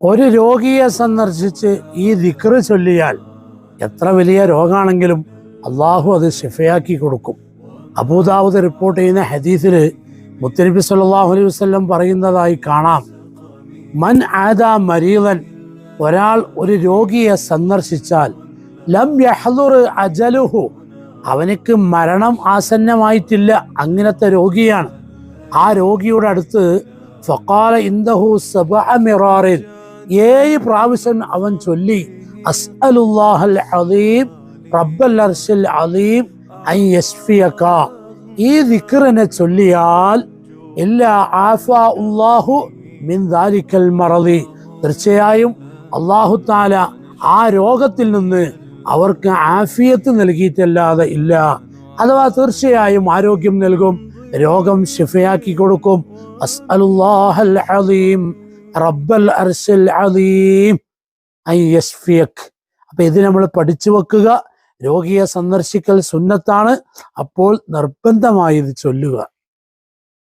ഒരു രോഗിയെ സന്ദർശിച്ച് ഈ ദിക്ർ ചൊല്ലിയാൽ എത്ര വലിയ രോഗമാണെങ്കിലും അള്ളാഹു അത് ശിഫയാക്കി കൊടുക്കും. അബൂദാവൂദ് റിപ്പോർട്ട് ചെയ്യുന്ന ഹദീസിൽ മുത്തനബി സല്ലല്ലാഹു അലൈഹി വസല്ലം പറയുന്നതായി കാണാം, മൻ ആദാ മരീദൻ, ഒരാൾ ഒരു രോഗിയെ സന്ദർശിച്ചാൽ ലം യഹ്ദുർ അജലുഹു, അവനക്ക് മരണം ആസന്നമായിട്ടില്ല, അങ്ങനത്തെ രോഗിയാണ്. ആ രോഗിയുടെ അടുത്ത് ഫഖാല ഇൻദഹു സബഅ മിറാറിൻ, 7 പ്രാവശ്യം അവൻ ചൊല്ലി അസ്അലുല്ലാഹൽ അദീം റബ്ബൽ അർശിൽ അദീം അൻ യശ്ഫിയക, ഈ ദിക്റിനെ ചൊല്ലിയാൽ ഇല്ലാ ആഫാ അല്ലാഹു മിൻ ദാലിക്കൽ മറദി, തീർച്ചയായും അല്ലാഹു തആല ആ രോഗത്തിൽ നിന്ന് അവർക്ക് ആഫിയത്ത് നൽകിയിട്ടല്ലാതെ ഇല്ല. അഥവാ തീർച്ചയായും ആരോഗ്യം നൽകും, രോഗം ശിഫയാക്കി കൊടുക്കും. അസ്അലുല്ലാഹൽ അദീം റബ്ബൽ അർശിൽ അദീം അൻ യശ്ഫിയക്. അപ്പൊ ഇത് നമ്മൾ പഠിച്ചു വെക്കുക. രോഗിയെ സന്ദർശിക്കൽ സുന്നത്താണ്, അപ്പോൾ നിർബന്ധമായി ഇത് ചൊല്ലുക.